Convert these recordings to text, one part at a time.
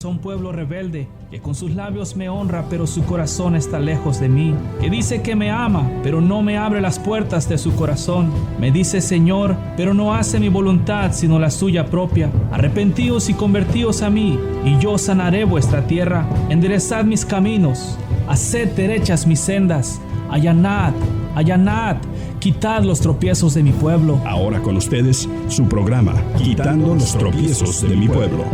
un pueblo rebelde, que con sus labios me honra, pero su corazón está lejos de mí, que dice que me ama, pero no me abre las puertas de su corazón. Me dice Señor, pero no hace mi voluntad, sino la suya propia. Arrepentíos y convertíos a mí, y yo sanaré vuestra tierra. Enderezad mis caminos, haced derechas mis sendas. Allanad, allanad, quitad los tropiezos de mi pueblo. Ahora con ustedes, su programa, Quitando los tropiezos de mi pueblo.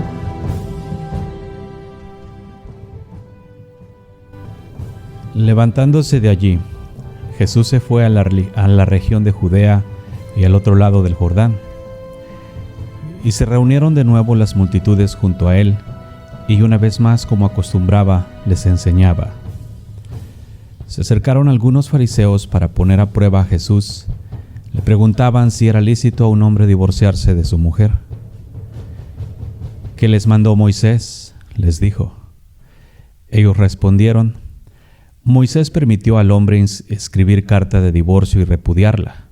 Levantándose de allí, Jesús se fue a la región de Judea y al otro lado del Jordán. Y se reunieron de nuevo las multitudes junto a él, y una vez más, como acostumbraba, les enseñaba. Se acercaron algunos fariseos para poner a prueba a Jesús. Le preguntaban si era lícito a un hombre divorciarse de su mujer. ¿Qué les mandó Moisés?, les dijo. Ellos respondieron: Moisés permitió al hombre escribir carta de divorcio y repudiarla.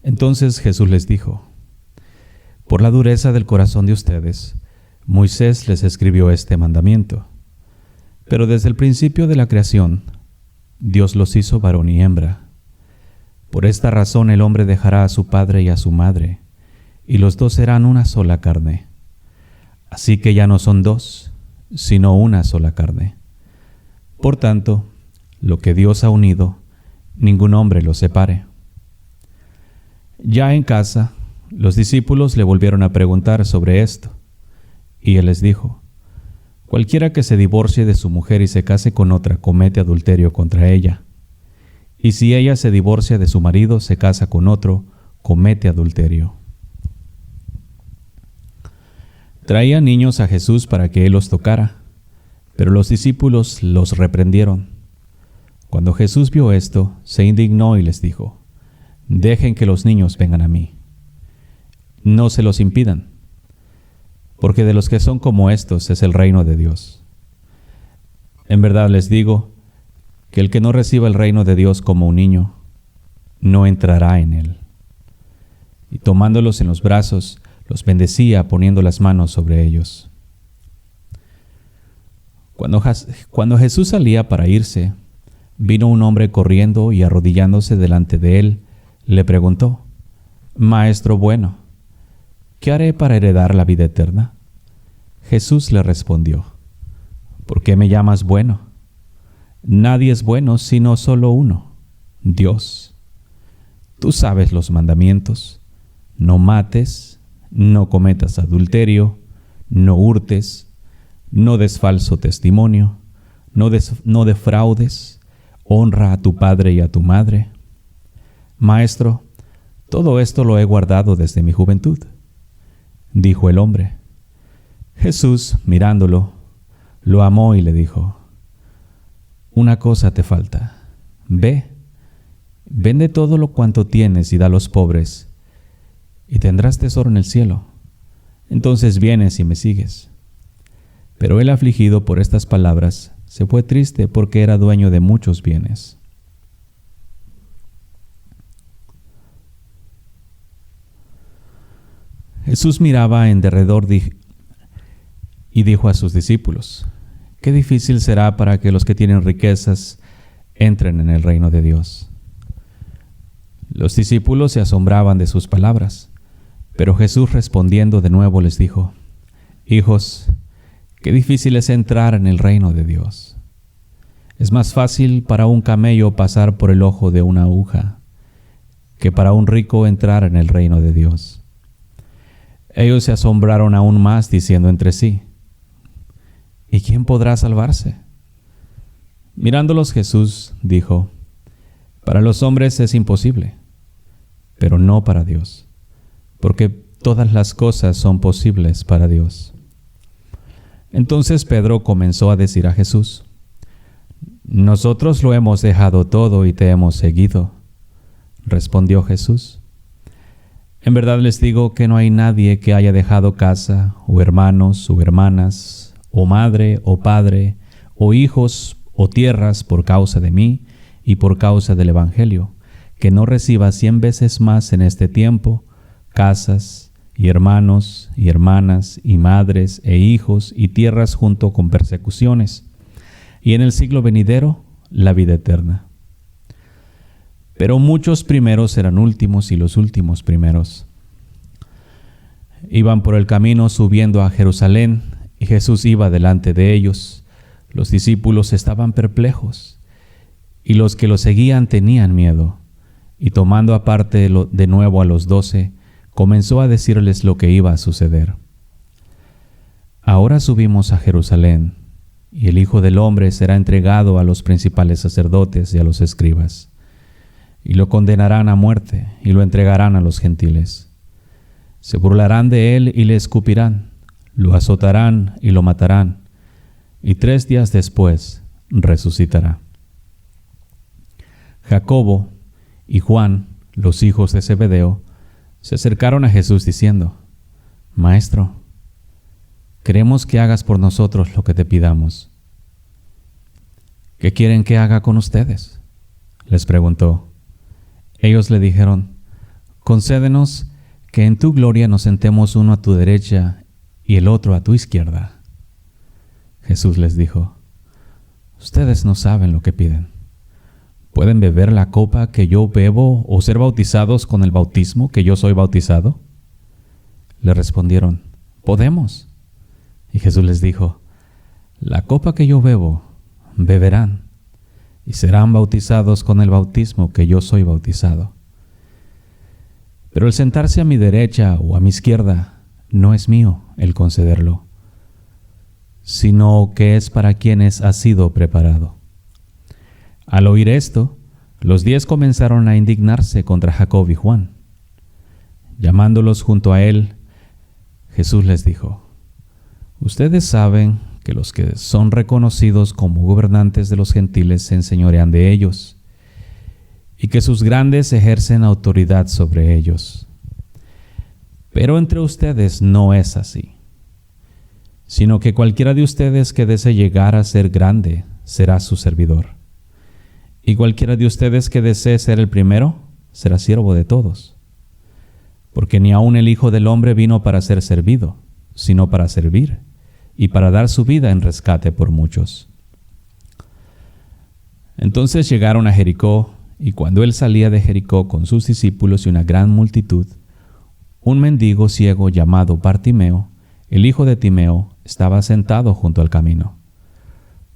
Entonces Jesús les dijo: Por la dureza del corazón de ustedes, Moisés les escribió este mandamiento. Pero desde el principio de la creación, Dios los hizo varón y hembra. Por esta razón el hombre dejará a su padre y a su madre, y los dos serán una sola carne. Así que ya no son dos, sino una sola carne. Por tanto, lo que Dios ha unido, ningún hombre lo separe. Ya en casa, los discípulos le volvieron a preguntar sobre esto, y él les dijo: Cualquiera que se divorcie de su mujer y se case con otra comete adulterio contra ella. Y si ella se divorcia de su marido, se casa con otro, comete adulterio. Traía niños a Jesús para que él los tocara, pero los discípulos los reprendieron. Cuando Jesús vio esto, se indignó y les dijo: Dejen que los niños vengan a mí. No se los impidan, porque de los que son como estos es el reino de Dios. En verdad les digo que el que no reciba el reino de Dios como un niño, no entrará en él. Y tomándolos en los brazos, los bendecía poniendo las manos sobre ellos. Cuando Jesús salía para irse, vino un hombre corriendo y arrodillándose delante de él, le preguntó: Maestro bueno, ¿qué haré para heredar la vida eterna? Jesús le respondió: ¿Por qué me llamas bueno? Nadie es bueno sino solo uno, Dios. Tú sabes los mandamientos: no mates, no cometas adulterio, no hurtes, no des falso testimonio, no defraudes, honra a tu padre y a tu madre. Maestro, todo esto lo he guardado desde mi juventud, dijo el hombre. Jesús, mirándolo, lo amó y le dijo: Una cosa te falta. Ve, vende todo lo cuanto tienes y da a los pobres, y tendrás tesoro en el cielo. Entonces vienes y me sigues. Pero él, afligido por estas palabras, se fue triste porque era dueño de muchos bienes. Jesús miraba en derredor y dijo a sus discípulos: Qué difícil será para que los que tienen riquezas entren en el reino de Dios. Los discípulos se asombraban de sus palabras, pero Jesús, respondiendo de nuevo, les dijo: Hijos, qué difícil es entrar en el reino de Dios. Es más fácil para un camello pasar por el ojo de una aguja que para un rico entrar en el reino de Dios. Ellos se asombraron aún más, diciendo entre sí: ¿Y quién podrá salvarse? Mirándolos, Jesús dijo: Para los hombres es imposible, pero no para Dios, porque todas las cosas son posibles para Dios. Entonces Pedro comenzó a decir a Jesús: Nosotros lo hemos dejado todo y te hemos seguido. Respondió Jesús: En verdad les digo que no hay nadie que haya dejado casa, o hermanos, o hermanas, o madre, o padre, o hijos, o tierras por causa de mí y por causa del Evangelio, que no reciba 100 veces más en este tiempo, casas, y hermanos, y hermanas, y madres, e hijos, y tierras junto con persecuciones, y en el siglo venidero, la vida eterna. Pero muchos primeros serán últimos, y los últimos primeros. Iban por el camino subiendo a Jerusalén, y Jesús iba delante de ellos. Los discípulos estaban perplejos, y los que lo seguían tenían miedo. Y tomando aparte de nuevo a los 12, comenzó a decirles lo que iba a suceder. Ahora subimos a Jerusalén, y el Hijo del Hombre será entregado a los principales sacerdotes y a los escribas, y lo condenarán a muerte, y lo entregarán a los gentiles. Se burlarán de él y le escupirán, lo azotarán y lo matarán, y 3 días después resucitará. Jacobo y Juan, los hijos de Zebedeo, se acercaron a Jesús diciendo: Maestro, queremos que hagas por nosotros lo que te pidamos. ¿Qué quieren que haga con ustedes?, les preguntó. Ellos le dijeron: Concédenos que en tu gloria nos sentemos uno a tu derecha y el otro a tu izquierda. Jesús les dijo: Ustedes no saben lo que piden. ¿Pueden beber la copa que yo bebo o ser bautizados con el bautismo que yo soy bautizado? Le respondieron: Podemos. Y Jesús les dijo: La copa que yo bebo, beberán, y serán bautizados con el bautismo que yo soy bautizado. Pero el sentarse a mi derecha o a mi izquierda no es mío el concederlo, sino que es para quienes ha sido preparado. Al oír esto, los 10 comenzaron a indignarse contra Jacobo y Juan. Llamándolos junto a él, Jesús les dijo: Ustedes saben que los que son reconocidos como gobernantes de los gentiles se enseñorean de ellos, y que sus grandes ejercen autoridad sobre ellos. Pero entre ustedes no es así, sino que cualquiera de ustedes que desee llegar a ser grande será su servidor. Y cualquiera de ustedes que desee ser el primero, será siervo de todos. Porque ni aun el Hijo del Hombre vino para ser servido, sino para servir, y para dar su vida en rescate por muchos. Entonces llegaron a Jericó, y cuando él salía de Jericó con sus discípulos y una gran multitud, un mendigo ciego llamado Bartimeo, el hijo de Timeo, estaba sentado junto al camino.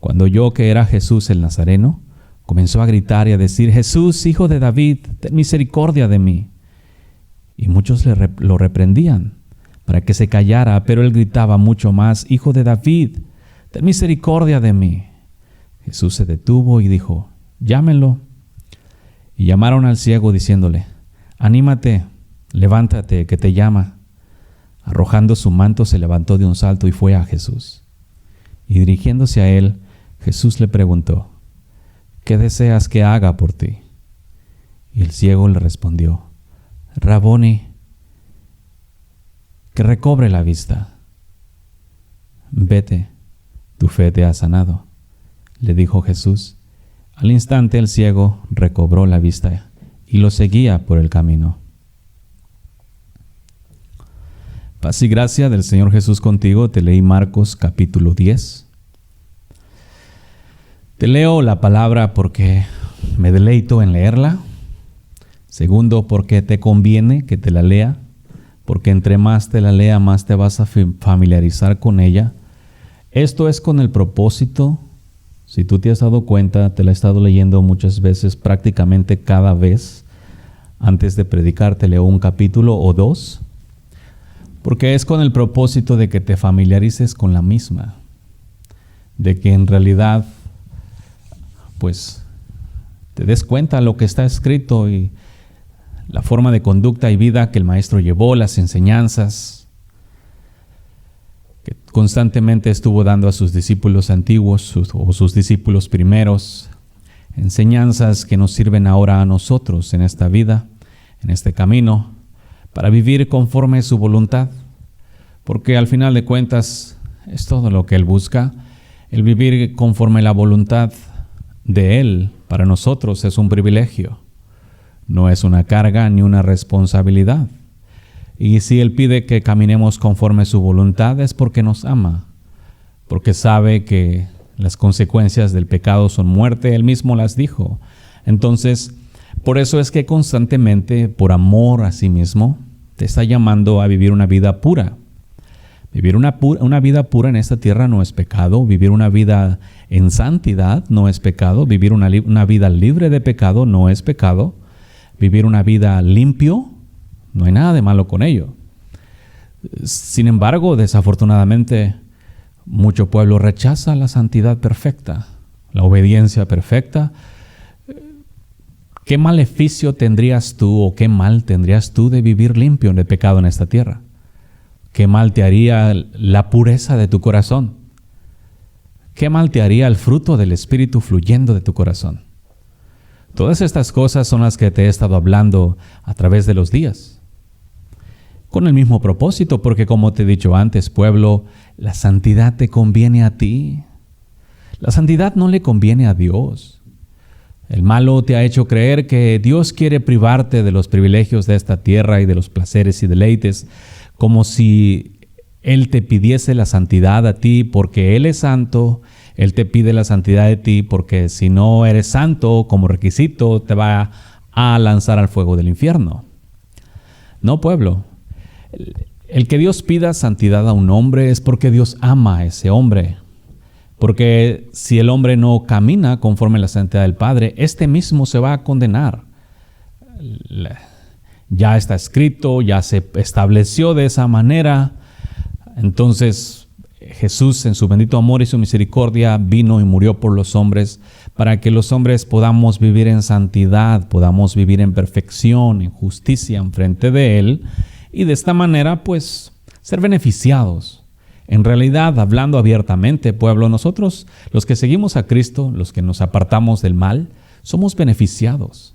Cuando oyó que era Jesús el Nazareno, comenzó a gritar y a decir: Jesús, hijo de David, ten misericordia de mí. Y muchos lo reprendían para que se callara, pero él gritaba mucho más: Hijo de David, ten misericordia de mí. Jesús se detuvo y dijo: Llámenlo. Y llamaron al ciego diciéndole: Anímate, levántate, que te llama. Arrojando su manto, se levantó de un salto y fue a Jesús. Y dirigiéndose a él, Jesús le preguntó: ¿Qué deseas que haga por ti? Y el ciego le respondió: Raboni, que recobre la vista. Vete, tu fe te ha sanado, le dijo Jesús. Al instante el ciego recobró la vista y lo seguía por el camino. Paz y gracia del Señor Jesús contigo. Te leí Marcos capítulo 10. Te leo la palabra porque me deleito en leerla. Segundo, porque te conviene que te la lea, porque entre más te la lea, más te vas a familiarizar con ella. Esto es con el propósito, si tú te has dado cuenta, te la he estado leyendo muchas veces, prácticamente cada vez. Antes de predicar te leo un capítulo o 2, porque es con el propósito de que te familiarices con la misma, de que en realidad pues te des cuenta de lo que está escrito y la forma de conducta y vida que el Maestro llevó, las enseñanzas que constantemente estuvo dando a sus discípulos antiguos sus discípulos primeros, enseñanzas que nos sirven ahora a nosotros en esta vida, en este camino, para vivir conforme a su voluntad, porque al final de cuentas es todo lo que Él busca. El vivir conforme a la voluntad de Él para nosotros es un privilegio, no es una carga ni una responsabilidad. Y si Él pide que caminemos conforme a su voluntad, es porque nos ama, porque sabe que las consecuencias del pecado son muerte. Él mismo las dijo. Entonces, por eso es que constantemente, por amor a sí mismo, te está llamando a vivir una vida pura. Vivir una vida pura en esta tierra no es pecado. Vivir una vida en santidad no es pecado. Vivir una vida libre de pecado no es pecado. Vivir una vida limpio, no hay nada de malo con ello. Sin embargo, desafortunadamente, mucho pueblo rechaza la santidad perfecta, la obediencia perfecta. ¿Qué maleficio tendrías tú o qué mal tendrías tú de vivir limpio de pecado en esta tierra? ¿Qué mal te haría la pureza de tu corazón? ¿Qué mal te haría el fruto del Espíritu fluyendo de tu corazón? Todas estas cosas son las que te he estado hablando a través de los días. Con el mismo propósito, porque como te he dicho antes, pueblo, la santidad te conviene a ti. La santidad no le conviene a Dios. El malo te ha hecho creer que Dios quiere privarte de los privilegios de esta tierra y de los placeres y deleites, como si Él te pidiese la santidad a ti porque Él es santo. Él te pide la santidad de ti porque si no eres santo como requisito te va a lanzar al fuego del infierno. No, pueblo. El que Dios pida santidad a un hombre es porque Dios ama a ese hombre. Porque si el hombre no camina conforme a la santidad del Padre, este mismo se va a condenar. Ya está escrito, ya se estableció de esa manera. Entonces Jesús, en su bendito amor y su misericordia, vino y murió por los hombres para que los hombres podamos vivir en santidad, podamos vivir en perfección, en justicia en frente de Él, y de esta manera pues ser beneficiados. En realidad, hablando abiertamente, pueblo, nosotros, los que seguimos a Cristo, los que nos apartamos del mal, somos beneficiados.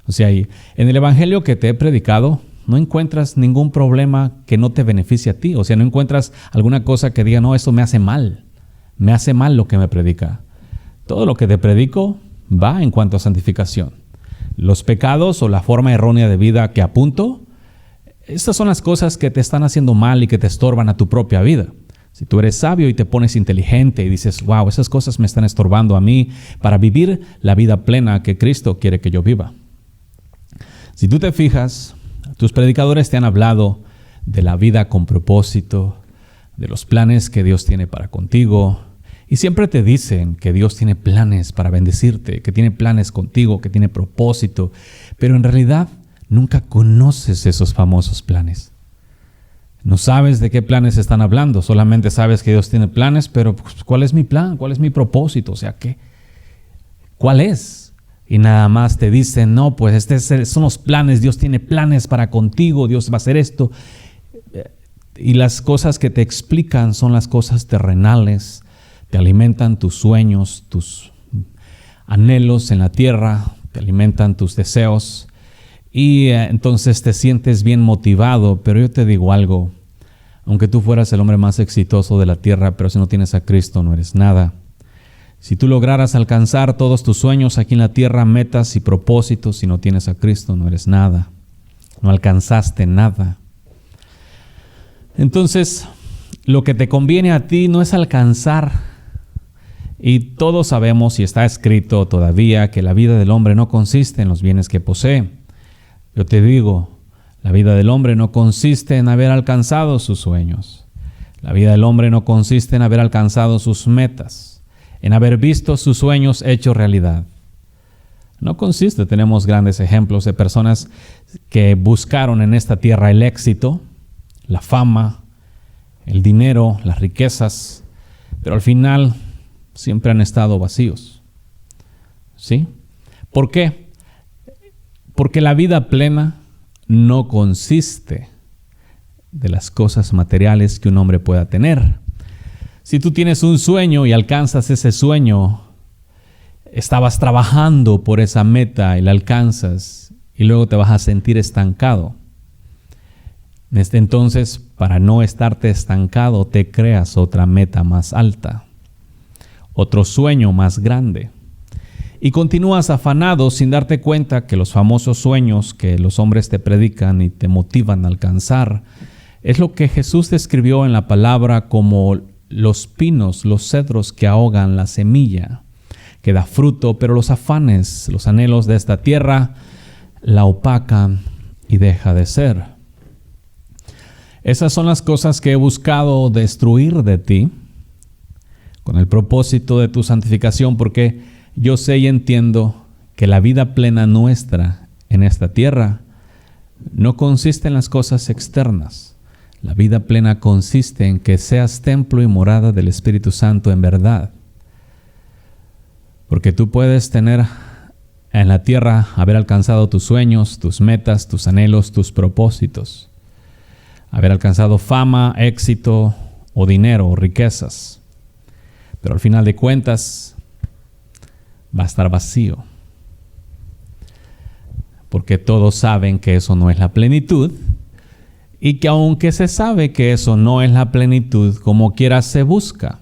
O sea, en el evangelio que te he predicado, no encuentras ningún problema que no te beneficie a ti. O sea, no encuentras alguna cosa que diga, no, esto me hace mal lo que me predica. Todo lo que te predico va en cuanto a santificación. Los pecados o la forma errónea de vida que apunto, estas son las cosas que te están haciendo mal y que te estorban a tu propia vida. Si tú eres sabio y te pones inteligente y dices, wow, esas cosas me están estorbando a mí para vivir la vida plena que Cristo quiere que yo viva. Si tú te fijas, tus predicadores te han hablado de la vida con propósito, de los planes que Dios tiene para contigo, y siempre te dicen que Dios tiene planes para bendecirte, que tiene planes contigo, que tiene propósito, pero en realidad nunca conoces esos famosos planes. No sabes de qué planes están hablando, solamente sabes que Dios tiene planes, pero pues, ¿cuál es mi plan? ¿Cuál es mi propósito? O sea, ¿cuál es? Y nada más te dicen, no, pues estos son los planes, Dios tiene planes para contigo, Dios va a hacer esto. Y las cosas que te explican son las cosas terrenales, te alimentan tus sueños, tus anhelos en la tierra, te alimentan tus deseos. Y entonces te sientes bien motivado, pero yo te digo algo, aunque tú fueras el hombre más exitoso de la tierra, pero si no tienes a Cristo no eres nada. Si tú lograras alcanzar todos tus sueños aquí en la tierra, metas y propósitos, si no tienes a Cristo no eres nada, no alcanzaste nada. Entonces, lo que te conviene a ti no es alcanzar, y todos sabemos y está escrito todavía que la vida del hombre no consiste en los bienes que posee. Yo te digo, la vida del hombre no consiste en haber alcanzado sus sueños. La vida del hombre no consiste en haber alcanzado sus metas, en haber visto sus sueños hechos realidad. No consiste, tenemos grandes ejemplos de personas que buscaron en esta tierra el éxito, la fama, el dinero, las riquezas, pero al final siempre han estado vacíos. ¿Sí? ¿Por qué? Porque la vida plena no consiste de las cosas materiales que un hombre pueda tener. Si tú tienes un sueño y alcanzas ese sueño, estabas trabajando por esa meta y la alcanzas y luego te vas a sentir estancado. Entonces, para no estarte estancado, te creas otra meta más alta, otro sueño más grande. y continúas afanado sin darte cuenta que los famosos sueños que los hombres te predican y te motivan a alcanzar es lo que Jesús describió en la palabra como los pinos, los cedros que ahogan la semilla, que da fruto, pero los afanes, los anhelos de esta tierra la opacan y deja de ser. Esas son las cosas que he buscado destruir de ti con el propósito de tu santificación, porque yo sé y entiendo que la vida plena nuestra en esta tierra no consiste en las cosas externas. La vida plena consiste en que seas templo y morada del Espíritu Santo en verdad. Porque tú puedes tener en la tierra, haber alcanzado tus sueños, tus metas, tus anhelos, tus propósitos. Haber alcanzado fama, éxito o dinero o riquezas. Pero al final de cuentas va a estar vacío. Porque todos saben que eso no es la plenitud. Y que aunque se sabe que eso no es la plenitud, como quiera se busca.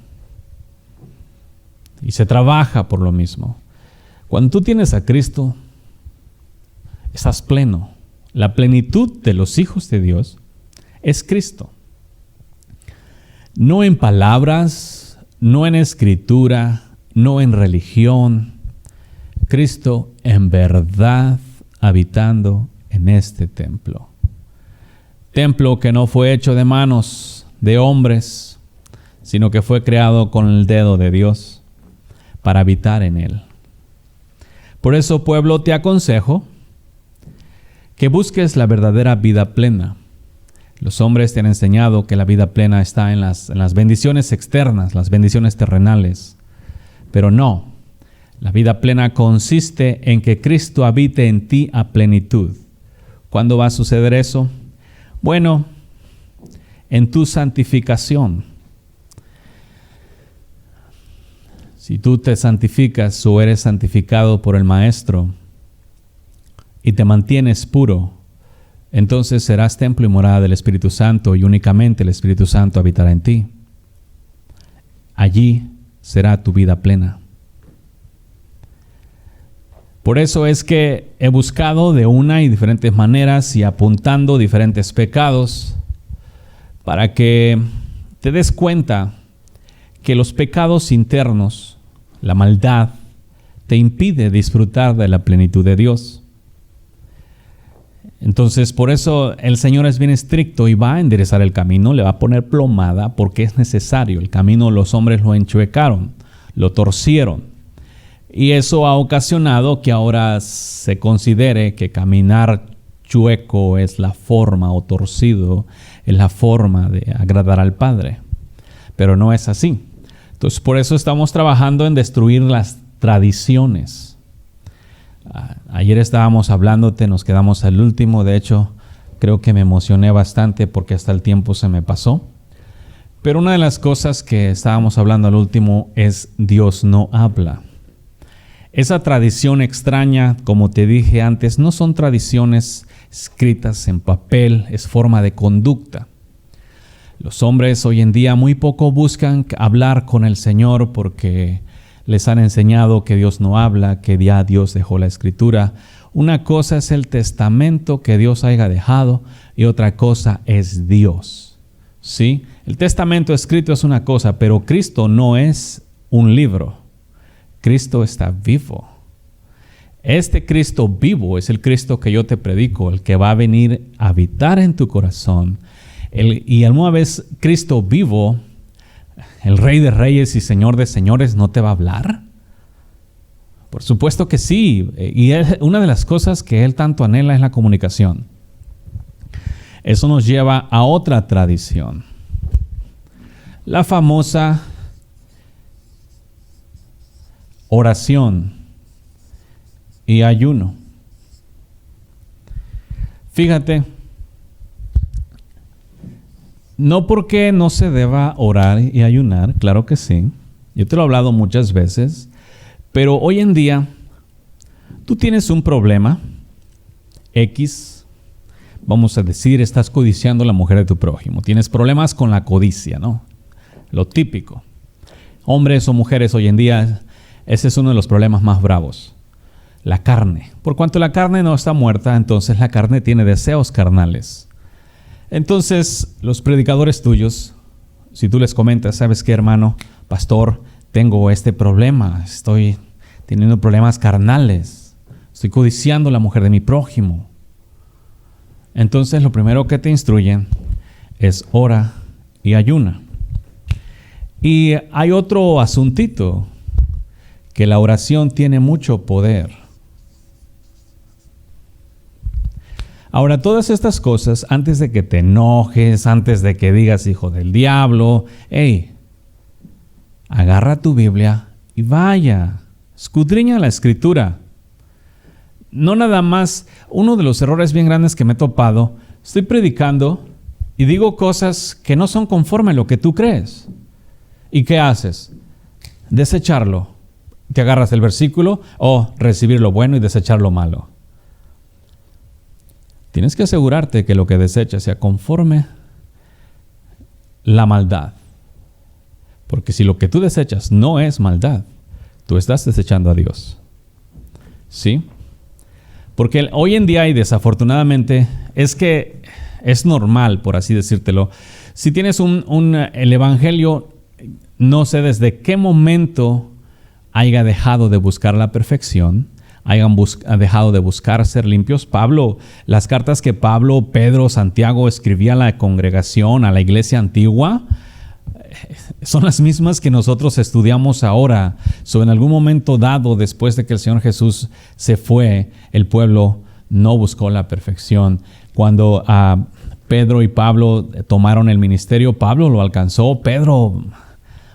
Y se trabaja por lo mismo. Cuando tú tienes a Cristo, estás pleno. La plenitud de los hijos de Dios es Cristo. No en palabras, no en escritura, no en religión. Cristo en verdad habitando en este templo. Templo que no fue hecho de manos de hombres, sino que fue creado con el dedo de Dios para habitar en él. Por eso, pueblo, te aconsejo que busques la verdadera vida plena. Los hombres te han enseñado que la vida plena está en las bendiciones externas, las bendiciones terrenales. Pero no, la vida plena consiste en que Cristo habite en ti a plenitud. ¿Cuándo va a suceder eso? Bueno, en tu santificación. Si tú te santificas o eres santificado por el Maestro y te mantienes puro, entonces serás templo y morada del Espíritu Santo y únicamente el Espíritu Santo habitará en ti. Allí será tu vida plena. Por eso es que he buscado de una y diferentes maneras y apuntando diferentes pecados para que te des cuenta que los pecados internos, la maldad, te impide disfrutar de la plenitud de Dios. Entonces, por eso el Señor es bien estricto y va a enderezar el camino, le va a poner plomada porque es necesario. El camino los hombres lo enchuecaron, lo torcieron. Y eso ha ocasionado que ahora se considere que caminar chueco es la forma, o torcido es la forma de agradar al Padre. Pero no es así. Entonces, por eso estamos trabajando en destruir las tradiciones. Ayer estábamos hablándote, nos quedamos al último. De hecho, creo que me emocioné bastante porque hasta el tiempo se me pasó. Pero una de las cosas que estábamos hablando al último es Dios no habla. Esa tradición extraña, como te dije antes, no son tradiciones escritas en papel, es forma de conducta. Los hombres hoy en día muy poco buscan hablar con el Señor porque les han enseñado que Dios no habla, que ya Dios dejó la Escritura. Una cosa es el testamento que Dios haya dejado y otra cosa es Dios. ¿Sí? El testamento escrito es una cosa, pero Cristo no es un libro. Cristo está vivo. Este Cristo vivo es el Cristo que yo te predico, el que va a venir a habitar en tu corazón. Y a una vez Cristo vivo, el Rey de Reyes y Señor de Señores, ¿no te va a hablar? Por supuesto que sí. Y una de las cosas que Él tanto anhela es la comunicación. Eso nos lleva a otra tradición. La famosa oración y ayuno. Fíjate, no porque no se deba orar y ayunar, claro que sí. Yo te lo he hablado muchas veces, pero hoy en día tú tienes un problema X, vamos a decir, estás codiciando a la mujer de tu prójimo. Tienes problemas con la codicia, ¿no? Lo típico. Hombres o mujeres hoy en día, ese es uno de los problemas más bravos. la carne. Por cuanto la carne no está muerta, entonces la carne tiene deseos carnales. Entonces, los predicadores tuyos, si tú les comentas, ¿sabes qué, hermano? Pastor, tengo este problema, estoy teniendo problemas carnales, estoy codiciando la mujer de mi prójimo. Entonces, lo primero que te instruyen es ora y ayuna. Y hay otro asuntito, que la oración tiene mucho poder. Ahora, todas estas cosas, antes de que te enojes, antes de que digas hijo del diablo, agarra tu Biblia y vaya, escudriña la Escritura. No nada más, uno de los errores bien grandes que me he topado, estoy predicando y digo cosas que no son conforme a lo que tú crees. ¿Y qué haces? Desecharlo. Te agarras el versículo o recibir lo bueno y desechar lo malo. Tienes que asegurarte que lo que desechas sea conforme la maldad. Porque si lo que tú desechas no es maldad, tú estás desechando a Dios. ¿Sí? Porque hoy en día, y desafortunadamente, es que es normal, por así decírtelo, si tienes el Evangelio, no sé desde qué momento haya dejado de buscar la perfección, hayan dejado de buscar ser limpios. Las cartas que Pablo, Pedro, Santiago escribía a la congregación, a la iglesia antigua, son las mismas que nosotros estudiamos ahora. En algún momento dado, después de que el Señor Jesús se fue, el pueblo no buscó la perfección. Cuando Pedro y Pablo tomaron el ministerio, Pablo lo alcanzó. Pedro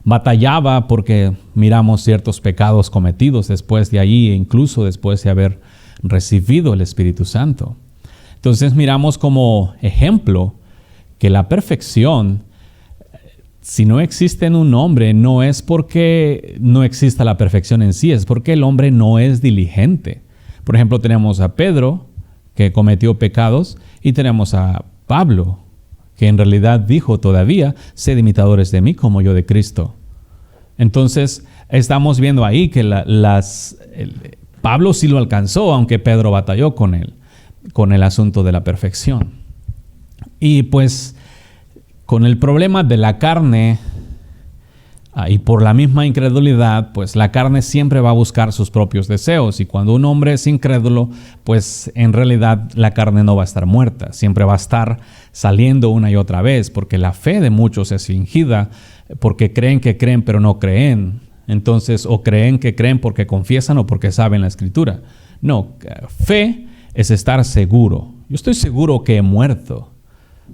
batallaba porque miramos ciertos pecados cometidos después de allí, e incluso después de haber recibido el Espíritu Santo. Entonces miramos como ejemplo que la perfección, si no existe en un hombre, no es porque no exista la perfección en sí, es porque el hombre no es diligente. Por ejemplo, tenemos a Pedro, que cometió pecados, y tenemos a Pablo, que en realidad dijo todavía, sed imitadores de mí como yo de Cristo. Entonces, estamos viendo ahí que Pablo sí lo alcanzó, aunque Pedro batalló con él, con el asunto de la perfección. Y pues, con el problema de la carne, y por la misma incredulidad, pues la carne siempre va a buscar sus propios deseos. Y cuando un hombre es incrédulo, pues en realidad la carne no va a estar muerta. Siempre va a estar saliendo una y otra vez, porque la fe de muchos es fingida, porque creen que creen pero no creen. Entonces, o creen que creen porque confiesan o porque saben la Escritura. No, fe es estar seguro. Yo estoy seguro que he muerto.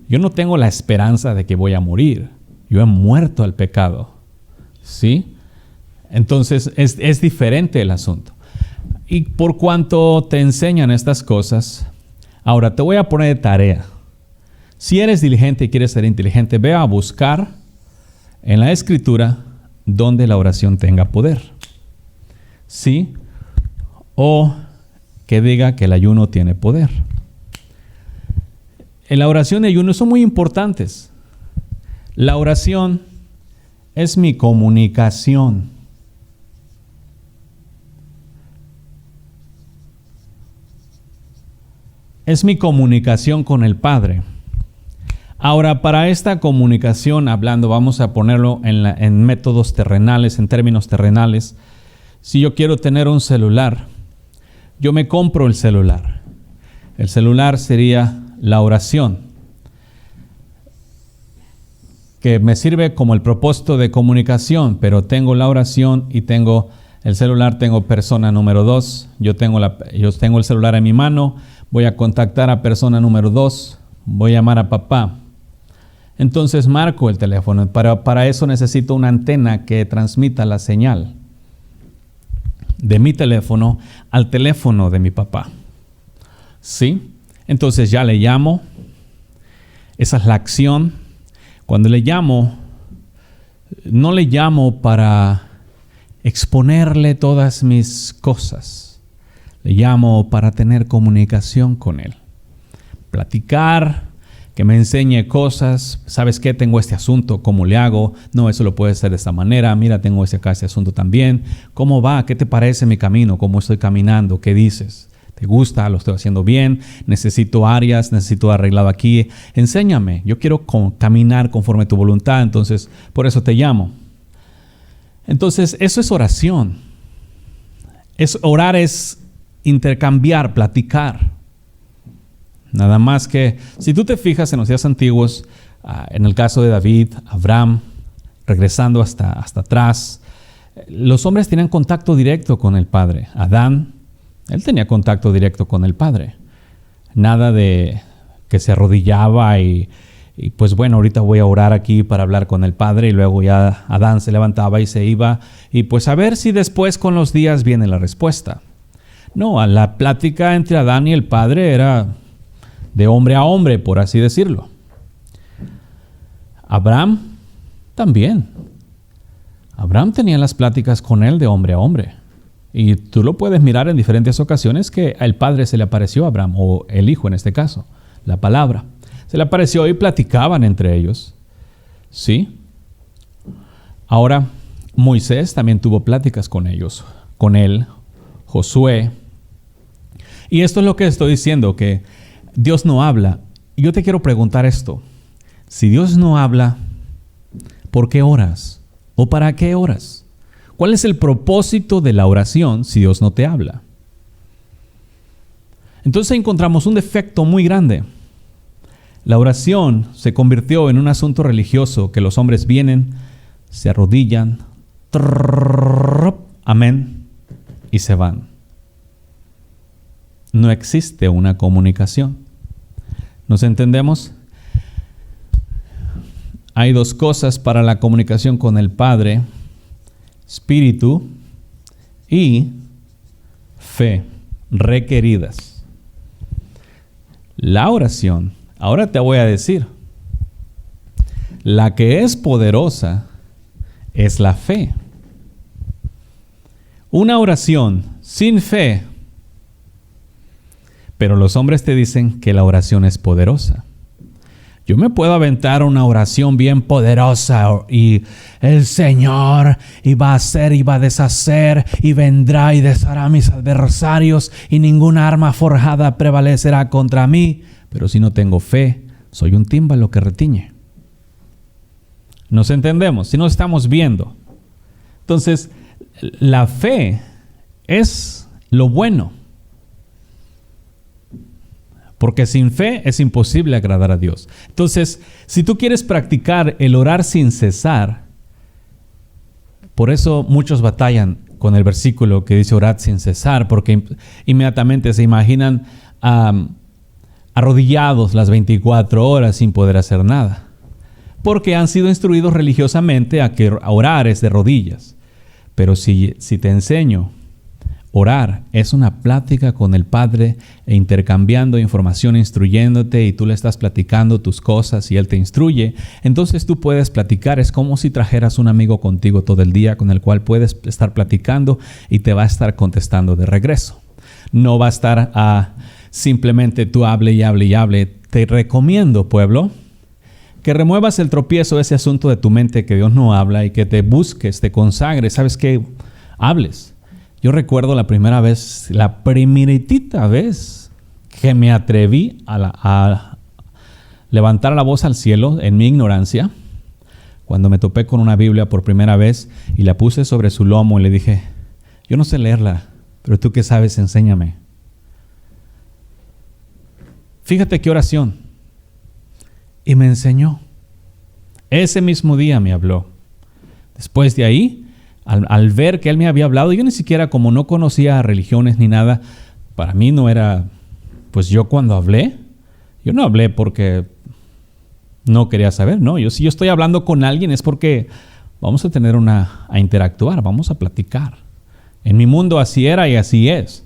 Yo no tengo la esperanza de que voy a morir. Yo he muerto al pecado. ¿Sí? Entonces es diferente el asunto. Y por cuanto te enseñan estas cosas, ahora te voy a poner de tarea. Si eres diligente y quieres ser inteligente, ve a buscar en la Escritura donde la oración tenga poder. ¿Sí? O que diga que el ayuno tiene poder. La oración y ayuno son muy importantes. La oración es mi comunicación. Es mi comunicación con el Padre. Ahora, para esta comunicación, hablando, vamos a ponerlo en métodos terrenales, en términos terrenales. Si yo quiero tener un celular, yo me compro el celular. El celular sería la oración, que me sirve como el propósito de comunicación, pero tengo la oración y tengo el celular, tengo persona número 2, yo tengo el celular en mi mano, voy a contactar a persona número 2, voy a llamar a papá. Entonces marco el teléfono, para eso necesito una antena que transmita la señal de mi teléfono al teléfono de mi papá. ¿Sí? Entonces ya le llamo, esa es la acción. Cuando le llamo, no le llamo para exponerle todas mis cosas. Le llamo para tener comunicación con él. Platicar, que me enseñe cosas. ¿Sabes qué? Tengo este asunto, ¿cómo le hago? No, eso lo puedes hacer de esta manera. Mira, tengo este asunto también. ¿Cómo va? ¿Qué te parece mi camino? ¿Cómo estoy caminando? ¿Qué dices? ¿Te gusta? ¿Lo estoy haciendo bien? ¿Necesito áreas? ¿Necesito arreglado aquí? Enséñame. Yo quiero caminar conforme a tu voluntad, entonces por eso te llamo. Entonces, eso es oración. Orar es intercambiar, platicar. Nada más que, si tú te fijas en los días antiguos, en el caso de David, Abraham, regresando hasta atrás, los hombres tenían contacto directo con el Padre. Adán, él tenía contacto directo con el Padre. Nada de que se arrodillaba y pues bueno, ahorita voy a orar aquí para hablar con el Padre, y luego ya Adán se levantaba y se iba, y pues a ver si después con los días viene la respuesta. No, la plática entre Adán y el Padre era de hombre a hombre, por así decirlo. Abraham también. Abraham tenía las pláticas con él de hombre a hombre. Y tú lo puedes mirar en diferentes ocasiones que el Padre se le apareció a Abraham, o el Hijo en este caso, la palabra. Se le apareció y platicaban entre ellos. ¿Sí? Ahora, Moisés también tuvo pláticas con ellos, con él, Josué. Y esto es lo que estoy diciendo, que Dios no habla. Y yo te quiero preguntar esto. Si Dios no habla, ¿por qué oras? ¿O para qué oras? ¿Cuál es el propósito de la oración si Dios no te habla? Entonces encontramos un defecto muy grande. La oración se convirtió en un asunto religioso que los hombres vienen, se arrodillan, amén, y se van. No existe una comunicación. ¿Nos entendemos? Hay dos cosas para la comunicación con el Padre: espíritu y fe requeridas. La oración, ahora te voy a decir, la que es poderosa es la fe. Una oración sin fe, pero los hombres te dicen que la oración es poderosa. Yo me puedo aventar una oración bien poderosa y el Señor y va a hacer y va a deshacer y vendrá y deshará a mis adversarios y ninguna arma forjada prevalecerá contra mí. Pero si no tengo fe, soy un tímbalo que retiñe. ¿Nos entendemos? Si nos estamos viendo. Entonces, la fe es lo bueno. Porque sin fe es imposible agradar a Dios. Entonces, si tú quieres practicar el orar sin cesar, por eso muchos batallan con el versículo que dice orad sin cesar, porque inmediatamente se imaginan arrodillados las 24 horas sin poder hacer nada. Porque han sido instruidos religiosamente a que orar es de rodillas. Pero si te enseño, orar es una plática con el Padre e intercambiando información, instruyéndote, y tú le estás platicando tus cosas y Él te instruye. Entonces tú puedes platicar. Es como si trajeras un amigo contigo todo el día con el cual puedes estar platicando y te va a estar contestando de regreso. No va a estar simplemente tú hable y hable y hable. Te recomiendo, pueblo, que remuevas el tropiezo, ese asunto de tu mente que Dios no habla, y que te busques, te consagres. ¿Sabes qué? Hables. Yo recuerdo la primeritita vez que me atreví a levantar la voz al cielo en mi ignorancia, cuando me topé con una Biblia por primera vez y la puse sobre su lomo y le dije: yo no sé leerla, pero tú que sabes, enséñame. Fíjate qué oración. Y me enseñó. Ese mismo día me habló. Después de ahí, al ver que Él me había hablado, yo ni siquiera, como no conocía religiones ni nada, para mí no era, pues yo cuando hablé, yo no hablé porque no quería saber, no. Si yo estoy hablando con alguien es porque vamos a tener a interactuar, vamos a platicar. En mi mundo así era y así es.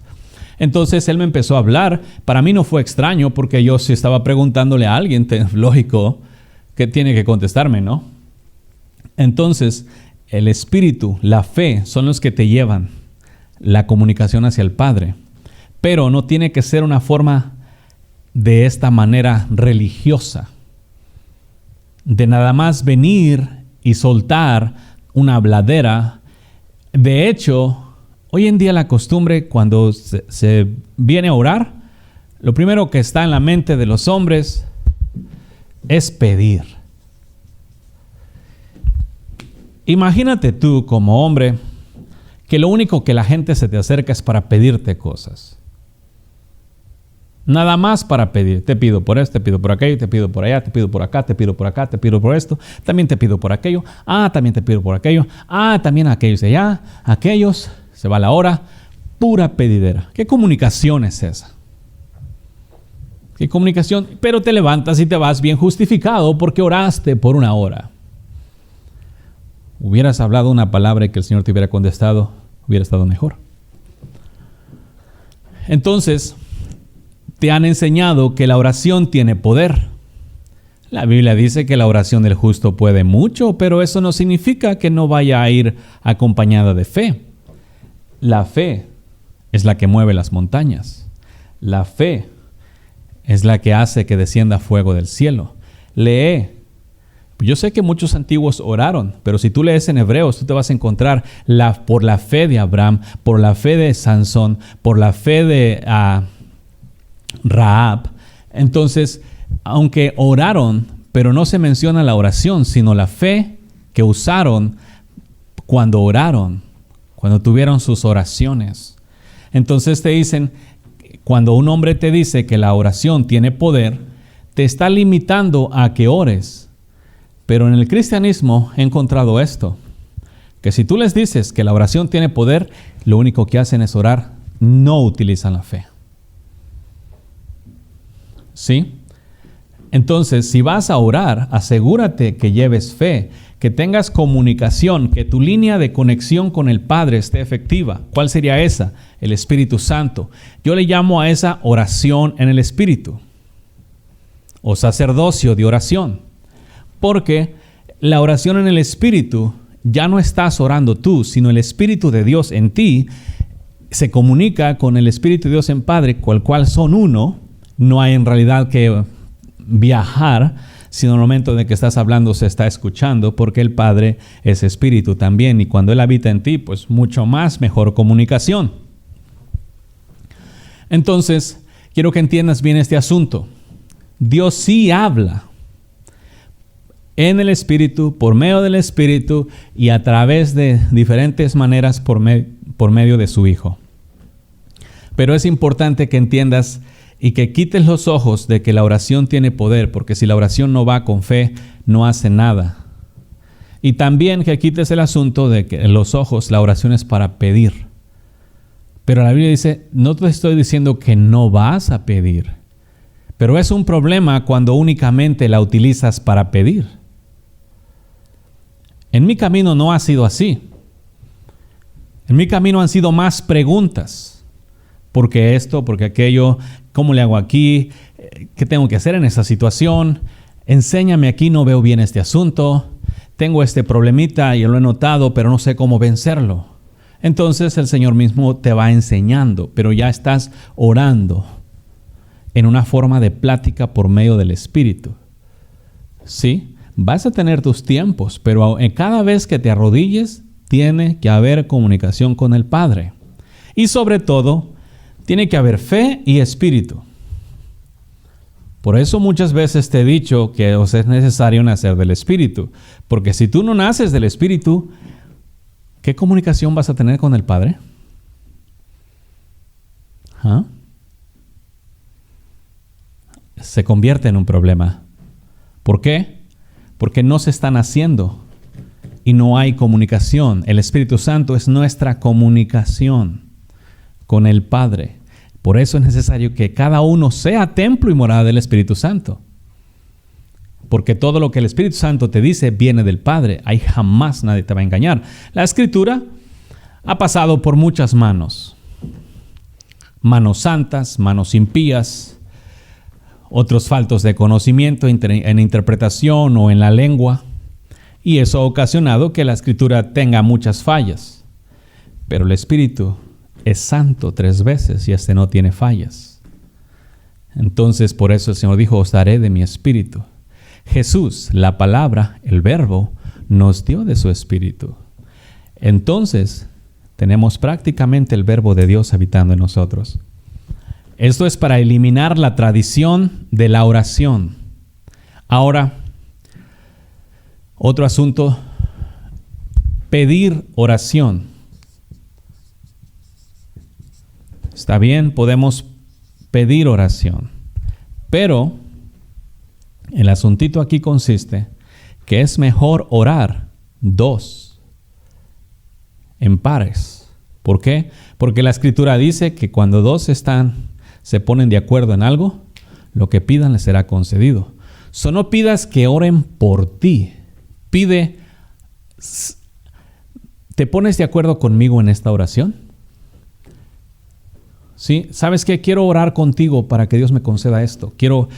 Entonces Él me empezó a hablar. Para mí no fue extraño, porque yo si estaba preguntándole a alguien, lógico que tiene que contestarme, ¿no? Entonces, el espíritu, la fe, son los que te llevan la comunicación hacia el Padre. Pero no tiene que ser una forma de esta manera religiosa. de nada más venir y soltar una habladera. De hecho, hoy en día la costumbre cuando se viene a orar, lo primero que está en la mente de los hombres es pedir. Imagínate tú como hombre que lo único que la gente se te acerca es para pedirte cosas. Nada más para pedir. Te pido por esto, te pido por aquello, te pido por allá, te pido por acá, te pido por acá, te pido por esto, también te pido por aquello, también te pido por aquello, también aquellos de allá, aquellos, se va la hora, pura pedidera. ¿Qué comunicación es esa? ¿Qué comunicación? Pero te levantas y te vas bien justificado porque oraste por una hora. Hubieras hablado una palabra y que el Señor te hubiera contestado, hubiera estado mejor. Entonces, te han enseñado que la oración tiene poder. La Biblia dice que la oración del justo puede mucho, pero eso no significa que no vaya a ir acompañada de fe. La fe es la que mueve las montañas. La fe es la que hace que descienda fuego del cielo. Lee. Yo sé que muchos antiguos oraron, pero si tú lees en Hebreos, tú te vas a encontrar por la fe de Abraham, por la fe de Sansón, por la fe de Rahab. Entonces, aunque oraron, pero no se menciona la oración, sino la fe que usaron cuando oraron, cuando tuvieron sus oraciones. Entonces te dicen, cuando un hombre te dice que la oración tiene poder, te está limitando a que ores. Pero en el cristianismo he encontrado esto, que si tú les dices que la oración tiene poder, lo único que hacen es orar, no utilizan la fe. ¿Sí? Entonces, si vas a orar, asegúrate que lleves fe, que tengas comunicación, que tu línea de conexión con el Padre esté efectiva. ¿Cuál sería esa? El Espíritu Santo. Yo le llamo a esa oración en el Espíritu, o sacerdocio de oración. Porque la oración en el Espíritu, ya no estás orando tú, sino el Espíritu de Dios en ti se comunica con el Espíritu de Dios en Padre, cual son uno. No hay en realidad que viajar, sino en el momento en que estás hablando se está escuchando, porque el Padre es Espíritu también, y cuando Él habita en ti, pues mucho más, mejor comunicación. Entonces, quiero que entiendas bien este asunto. Dios sí habla en el Espíritu, por medio del Espíritu y a través de diferentes maneras por medio de su Hijo. Pero es importante que entiendas y que quites los ojos de que la oración tiene poder, porque si la oración no va con fe, no hace nada. Y también que quites el asunto de que en los ojos la oración es para pedir. Pero la Biblia dice, no te estoy diciendo que no vas a pedir, pero es un problema cuando únicamente la utilizas para pedir. En mi camino no ha sido así. En mi camino han sido más preguntas. ¿Por qué esto? ¿Por qué aquello? ¿Cómo le hago aquí? ¿Qué tengo que hacer en esta situación? Enséñame aquí, no veo bien este asunto. Tengo este problemita y lo he notado, pero no sé cómo vencerlo. Entonces el Señor mismo te va enseñando, pero ya estás orando en una forma de plática por medio del Espíritu. ¿Sí? Vas a tener tus tiempos, pero cada vez que te arrodilles, tiene que haber comunicación con el Padre. Y sobre todo, tiene que haber fe y espíritu. Por eso muchas veces te he dicho que os es necesario nacer del Espíritu. Porque si tú no naces del Espíritu, ¿qué comunicación vas a tener con el Padre? Se convierte en un problema. ¿Por qué? Porque no se están haciendo y no hay comunicación. El Espíritu Santo es nuestra comunicación con el Padre. Por eso es necesario que cada uno sea templo y morada del Espíritu Santo. Porque todo lo que el Espíritu Santo te dice viene del Padre. Ahí jamás nadie te va a engañar. La Escritura ha pasado por muchas manos. Manos santas, manos impías, otros faltos de conocimiento en interpretación o en la lengua, y eso ha ocasionado que la Escritura tenga muchas fallas. Pero el Espíritu es santo 3 veces y no tiene fallas. Entonces por eso el Señor dijo, os daré de mi Espíritu. Jesús, la palabra, el verbo, nos dio de su Espíritu. Entonces, tenemos prácticamente el verbo de Dios habitando en nosotros. Esto es para eliminar la tradición de la oración. Ahora, otro asunto, pedir oración. Está bien, podemos pedir oración, pero el asuntito aquí consiste que es mejor orar dos en pares. ¿Por qué? Porque la Escritura dice que cuando dos se ponen de acuerdo en algo, lo que pidan les será concedido. No pidas que oren por ti. Pide, ¿te pones de acuerdo conmigo en esta oración? ¿Sí? ¿Sabes qué? Quiero orar contigo para que Dios me conceda esto. Quiero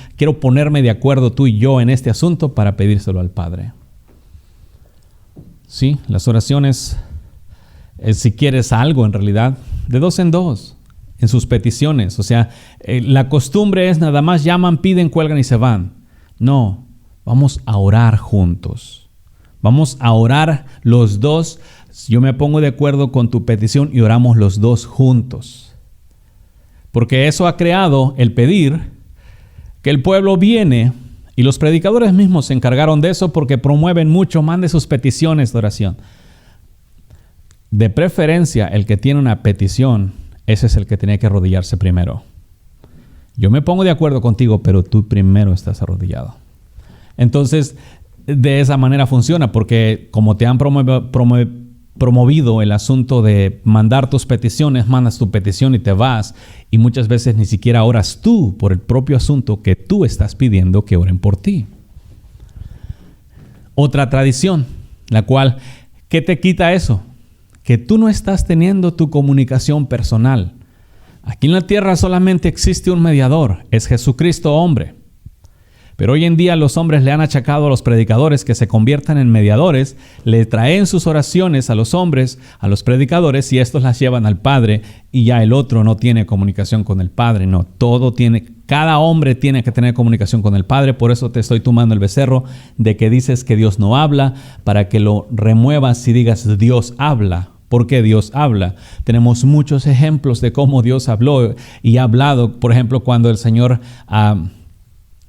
ponerme de acuerdo tú y yo en este asunto para pedírselo al Padre. ¿Sí? Las oraciones, si quieres algo en realidad, de dos en dos, en sus peticiones. O sea, la costumbre es nada más llaman, piden, cuelgan y se van. No, vamos a orar juntos. Vamos a orar los dos. Yo me pongo de acuerdo con tu petición y oramos los dos juntos. Porque eso ha creado el pedir, que el pueblo viene, y los predicadores mismos se encargaron de eso porque promueven mucho, mande sus peticiones de oración. De preferencia, el que tiene una petición, ese es el que tiene que arrodillarse primero. Yo me pongo de acuerdo contigo, pero tú primero estás arrodillado. Entonces, de esa manera funciona, porque como te han promovido el asunto de mandar tus peticiones, mandas tu petición y te vas, y muchas veces ni siquiera oras tú por el propio asunto que tú estás pidiendo que oren por ti. Otra tradición, la cual, ¿qué te quita eso? Que tú no estás teniendo tu comunicación personal. Aquí en la tierra solamente existe un mediador, es Jesucristo hombre. Pero hoy en día los hombres le han achacado a los predicadores que se conviertan en mediadores, le traen sus oraciones a los hombres, a los predicadores, y estos las llevan al Padre, y ya el otro no tiene comunicación con el Padre. No, cada hombre tiene que tener comunicación con el Padre. Por eso te estoy tumbando el becerro de que dices que Dios no habla, para que lo remuevas y digas Dios habla. ¿Por qué Dios habla? Tenemos muchos ejemplos de cómo Dios habló y ha hablado. Por ejemplo, cuando el Señor...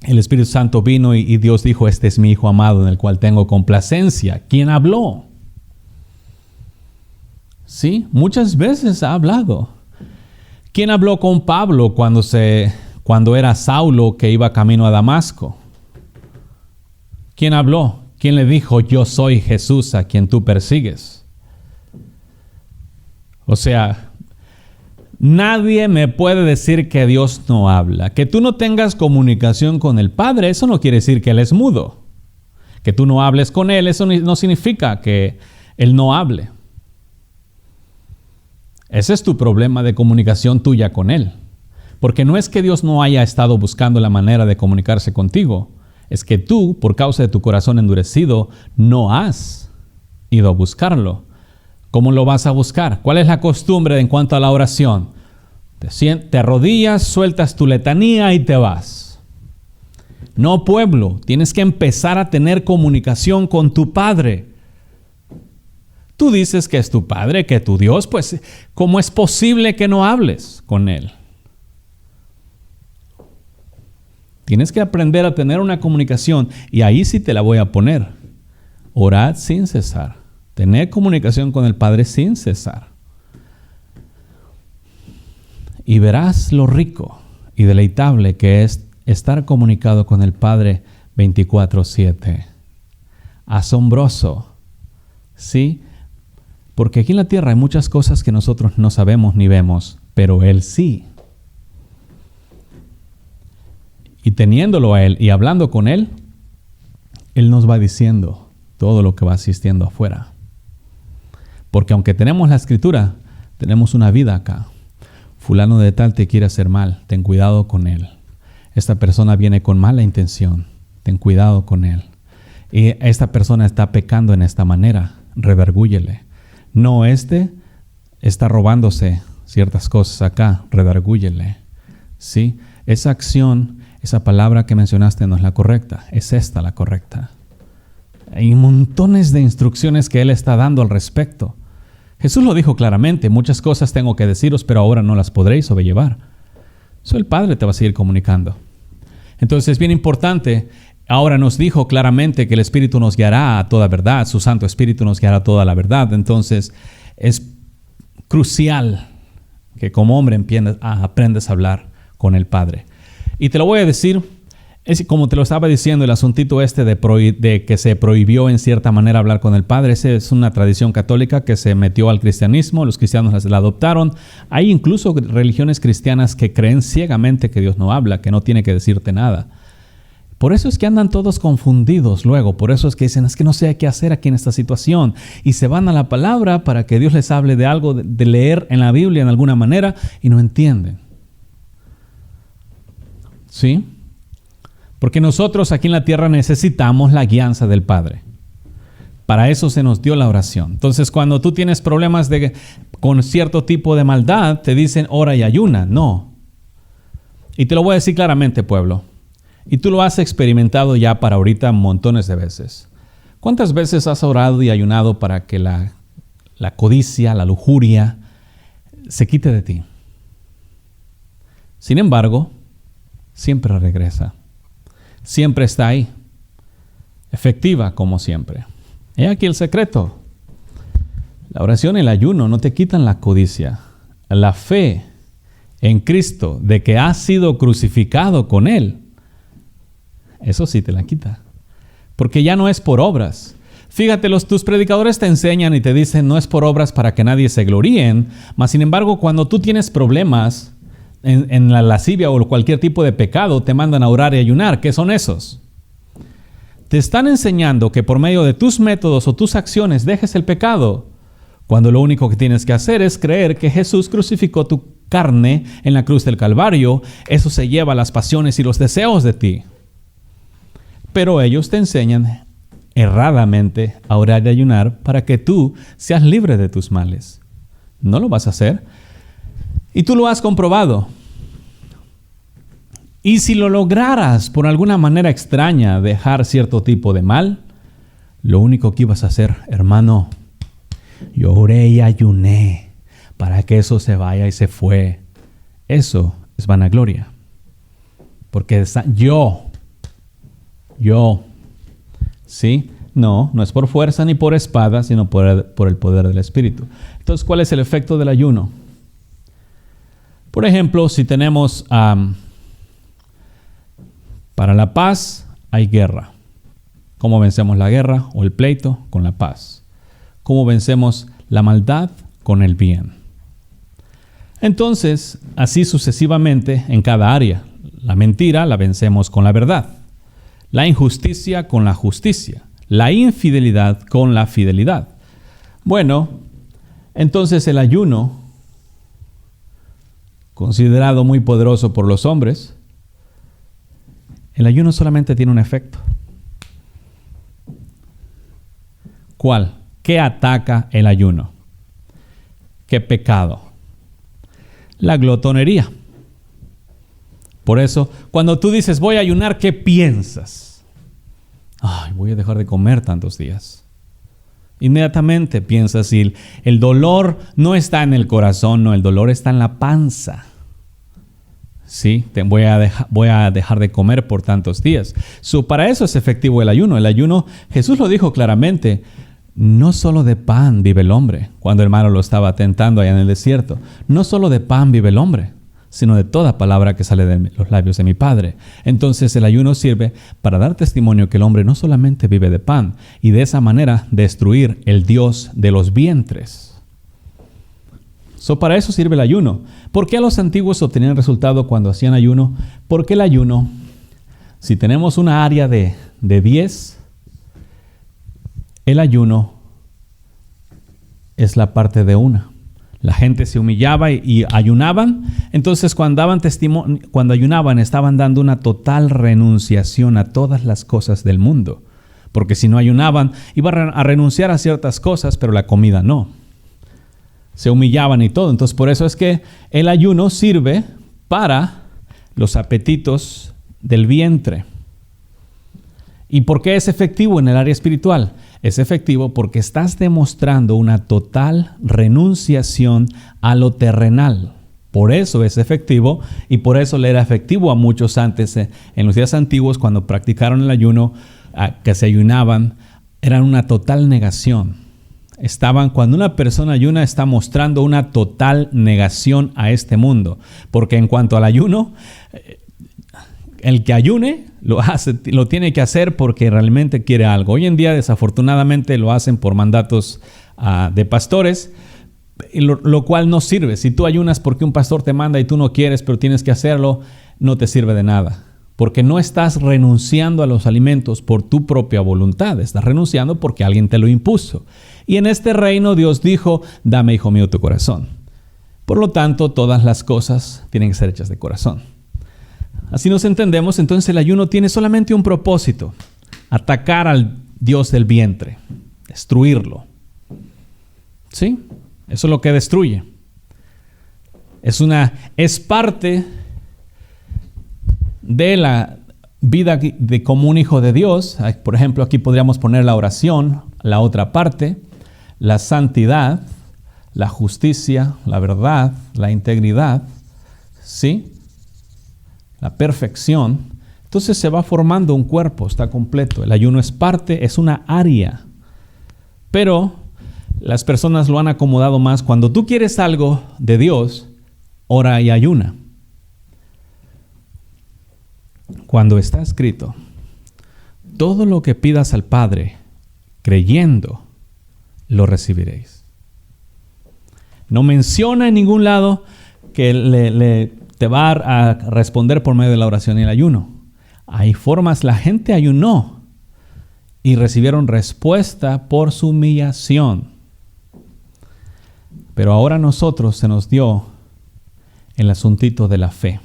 el Espíritu Santo vino y Dios dijo, este es mi Hijo amado en el cual tengo complacencia. ¿Quién habló? Sí, muchas veces ha hablado. ¿Quién habló con Pablo cuando era Saulo que iba camino a Damasco? ¿Quién habló? ¿Quién le dijo, yo soy Jesús a quien tú persigues? O sea, nadie me puede decir que Dios no habla. Que tú no tengas comunicación con el Padre, eso no quiere decir que Él es mudo. Que tú no hables con Él, eso no significa que Él no hable. Ese es tu problema de comunicación tuya con Él. Porque no es que Dios no haya estado buscando la manera de comunicarse contigo. Es que tú, por causa de tu corazón endurecido, no has ido a buscarlo. ¿Cómo lo vas a buscar? ¿Cuál es la costumbre en cuanto a la oración? Te arrodillas, sueltas tu letanía y te vas. No, pueblo, tienes que empezar a tener comunicación con tu Padre. Tú dices que es tu Padre, que es tu Dios, pues ¿cómo es posible que no hables con Él? Tienes que aprender a tener una comunicación, y ahí sí te la voy a poner. Orad sin cesar. Tener comunicación con el Padre sin cesar. Y verás lo rico y deleitable que es estar comunicado con el Padre 24/7. Asombroso. ¿Sí? Porque aquí en la tierra hay muchas cosas que nosotros no sabemos ni vemos, pero Él sí. Y teniéndolo a Él y hablando con Él, Él nos va diciendo todo lo que va asistiendo afuera. Porque aunque tenemos la Escritura, tenemos una vida acá. Fulano de tal te quiere hacer mal, ten cuidado con él. Esta persona viene con mala intención, ten cuidado con él. Y esta persona está pecando en esta manera, redargúyele. No, está robándose ciertas cosas acá, redargúyele. ¿Sí? Esa acción esa palabra que mencionaste no es la correcta, es esta la correcta. Hay montones de instrucciones que Él está dando al respecto. Jesús lo dijo claramente, muchas cosas tengo que deciros, pero ahora no las podréis sobrellevar. El Padre te va a seguir comunicando. Entonces es bien importante. Ahora nos dijo claramente que el Espíritu nos guiará a toda verdad, su Santo Espíritu nos guiará a toda la verdad. Entonces es crucial que como hombre aprendas a hablar con el Padre. Y te lo voy a decir, es como te lo estaba diciendo, el asuntito de que se prohibió en cierta manera hablar con el Padre. Esa es una tradición católica que se metió al cristianismo, los cristianos la adoptaron. Hay incluso religiones cristianas que creen ciegamente que Dios no habla, que no tiene que decirte nada. Por eso es que andan todos confundidos luego, por eso es que dicen, es que no sé qué hacer aquí en esta situación, y se van a la palabra para que Dios les hable de algo, de leer en la Biblia en alguna manera, y no entienden. ¿Sí? Porque nosotros aquí en la tierra necesitamos la guianza del Padre. Para eso se nos dio la oración. Entonces, cuando tú tienes problemas con cierto tipo de maldad, te dicen ora y ayuna. No. Y te lo voy a decir claramente, pueblo. Y tú lo has experimentado ya para ahorita montones de veces. ¿Cuántas veces has orado y ayunado para que la codicia, la lujuria, se quite de ti? Sin embargo, siempre regresa. Siempre está ahí. Efectiva como siempre. He aquí el secreto. La oración y el ayuno no te quitan la codicia. La fe en Cristo de que has sido crucificado con Él, eso sí te la quita. Porque ya no es por obras. Fíjate, tus predicadores te enseñan y te dicen no es por obras para que nadie se gloríen. Mas sin embargo, cuando tú tienes problemas en la lascivia o cualquier tipo de pecado, te mandan a orar y ayunar. ¿Qué son esos? Te están enseñando que por medio de tus métodos o tus acciones dejes el pecado, cuando lo único que tienes que hacer es creer que Jesús crucificó tu carne en la cruz del Calvario. Eso se lleva las pasiones y los deseos de ti. Pero ellos te enseñan erradamente a orar y ayunar para que tú seas libre de tus males. No lo vas a hacer. Y tú lo has comprobado. Y si lo lograras por alguna manera extraña dejar cierto tipo de mal, lo único que ibas a hacer, hermano, yo oré y ayuné para que eso se vaya y se fue. Eso es vanagloria. Porque yo, ¿sí? No es por fuerza ni por espada, sino por el poder del Espíritu. Entonces, ¿cuál es el efecto del ayuno? Por ejemplo, si tenemos para la paz hay guerra. ¿Cómo vencemos la guerra o el pleito? Con la paz. ¿Cómo vencemos la maldad? Con el bien. Entonces, así sucesivamente en cada área. La mentira la vencemos con la verdad. La injusticia con la justicia. La infidelidad con la fidelidad. Bueno, entonces el ayuno, considerado muy poderoso por los hombres, el ayuno solamente tiene un efecto. ¿Cuál? ¿Qué ataca el ayuno? ¿Qué pecado? La glotonería. Por eso, cuando tú dices voy a ayunar, ¿qué piensas? Ay, voy a dejar de comer tantos días. Inmediatamente piensas, y el dolor no está en el corazón, no, el dolor está en la panza. Sí, voy a dejar de comer por tantos días. Para eso es efectivo el ayuno. El ayuno, Jesús lo dijo claramente, no solo de pan vive el hombre, cuando el hermano lo estaba tentando allá en el desierto. No solo de pan vive el hombre, sino de toda palabra que sale de los labios de mi Padre. Entonces el ayuno sirve para dar testimonio que el hombre no solamente vive de pan, y de esa manera destruir el Dios de los vientres. Para eso sirve el ayuno. ¿Por qué los antiguos obtenían resultado cuando hacían ayuno? Porque el ayuno, si tenemos una área de 10, el ayuno es la parte de 1. La gente se humillaba y ayunaban. Entonces cuando ayunaban estaban dando una total renunciación a todas las cosas del mundo. Porque si no ayunaban, iban a renunciar a ciertas cosas, pero la comida no. Se humillaban y todo. Entonces por eso es que el ayuno sirve para los apetitos del vientre. ¿Y por qué es efectivo en el área espiritual? Es efectivo porque estás demostrando una total renunciación a lo terrenal. Por eso es efectivo y por eso le era efectivo a muchos antes. En los días antiguos, cuando practicaron el ayuno, que se ayunaban, era una total negación. Cuando una persona ayuna, está mostrando una total negación a este mundo. Porque en cuanto al ayuno, el que ayune lo tiene que hacer porque realmente quiere algo. Hoy en día, desafortunadamente, lo hacen por mandatos de pastores, lo cual no sirve. Si tú ayunas porque un pastor te manda y tú no quieres, pero tienes que hacerlo, no te sirve de nada. Porque no estás renunciando a los alimentos por tu propia voluntad. Estás renunciando porque alguien te lo impuso. Y en este reino Dios dijo, dame, hijo mío, tu corazón. Por lo tanto, todas las cosas tienen que ser hechas de corazón. Así nos entendemos, entonces el ayuno tiene solamente un propósito: atacar al Dios del vientre, destruirlo. ¿Sí? Eso es lo que destruye. Es parte de la vida como un hijo de Dios. Por ejemplo, aquí podríamos poner la oración, la otra parte, la santidad, la justicia, la verdad, la integridad, ¿sí? La perfección. Entonces se va formando un cuerpo, está completo. El ayuno es parte, es una área. Pero las personas lo han acomodado más. Cuando tú quieres algo de Dios, ora y ayuna. Cuando está escrito, todo lo que pidas al Padre, creyendo, lo recibiréis. No menciona en ningún lado que te va a responder por medio de la oración y el ayuno. Hay formas, la gente ayunó y recibieron respuesta por su humillación. Pero ahora a nosotros se nos dio el asuntito de la fe.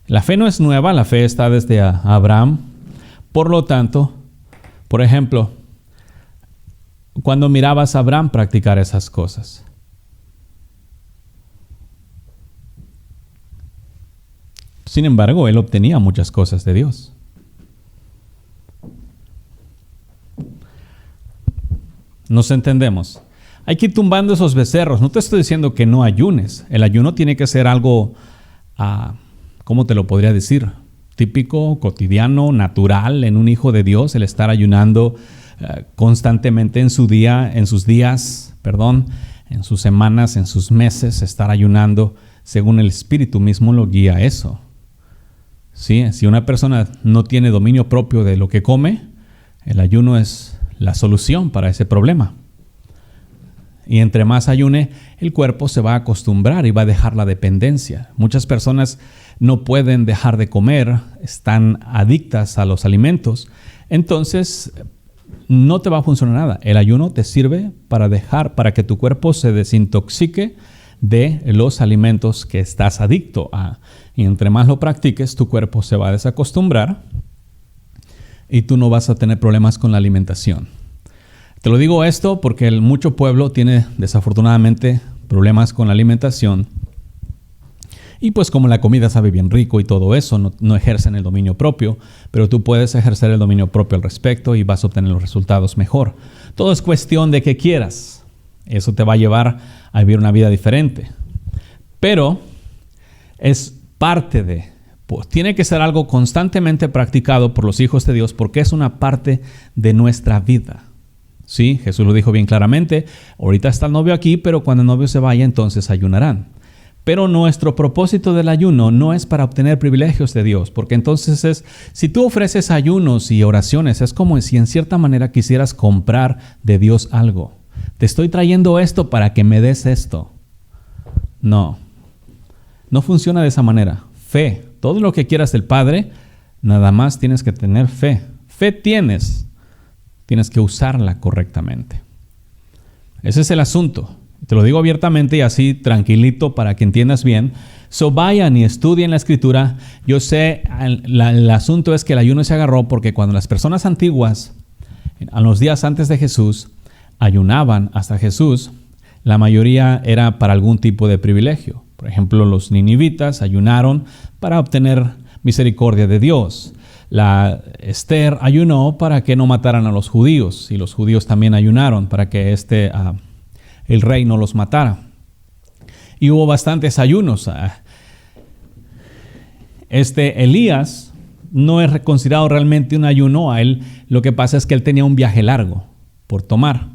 La fe no es nueva, la fe está desde Abraham. Por lo tanto, por ejemplo, cuando mirabas a Abraham practicar esas cosas, sin embargo, él obtenía muchas cosas de Dios. Nos entendemos. Hay que ir tumbando esos becerros. No te estoy diciendo que no ayunes. El ayuno tiene que ser algo, ¿cómo te lo podría decir? Típico, cotidiano, natural en un hijo de Dios, el estar ayunando constantemente en sus días, en sus semanas, en sus meses, estar ayunando según el Espíritu mismo lo guía a eso. ¿Sí? Si una persona no tiene dominio propio de lo que come, el ayuno es la solución para ese problema. Y entre más ayune, el cuerpo se va a acostumbrar y va a dejar la dependencia. Muchas personas no pueden dejar de comer, están adictas a los alimentos. Entonces, no te va a funcionar nada. El ayuno te sirve para que tu cuerpo se desintoxique de los alimentos que estás adicto a. Y entre más lo practiques, tu cuerpo se va a desacostumbrar y tú no vas a tener problemas con la alimentación. Te lo digo esto porque mucho pueblo tiene desafortunadamente problemas con la alimentación. Y pues como la comida sabe bien rico y todo eso, no ejercen el dominio propio, pero tú puedes ejercer el dominio propio al respecto y vas a obtener los resultados mejor. Todo es cuestión de que quieras. Eso te va a llevar a vivir una vida diferente. Pero es parte tiene que ser algo constantemente practicado por los hijos de Dios porque es una parte de nuestra vida. Sí, Jesús lo dijo bien claramente. Ahorita está el novio aquí, pero cuando el novio se vaya, entonces ayunarán. Pero nuestro propósito del ayuno no es para obtener privilegios de Dios, porque entonces si tú ofreces ayunos y oraciones, es como si en cierta manera quisieras comprar de Dios algo. Te estoy trayendo esto para que me des esto. No funciona de esa manera. Fe, todo lo que quieras del Padre, nada más tienes que tener fe. Fe tienes que usarla correctamente. Ese es el asunto. Te lo digo abiertamente y así tranquilito para que entiendas bien. Vayan y estudien la Escritura. Yo sé, el asunto es que el ayuno se agarró porque cuando las personas antiguas, a los días antes de Jesús, ayunaban hasta Jesús, la mayoría era para algún tipo de privilegio. Por ejemplo, los ninivitas ayunaron para obtener misericordia de Dios. La Esther ayunó para que no mataran a los judíos, y los judíos también ayunaron para que el rey no los matara. Y hubo bastantes ayunos. Elías no es considerado realmente un ayuno. A él lo que pasa es que él tenía un viaje largo por tomar.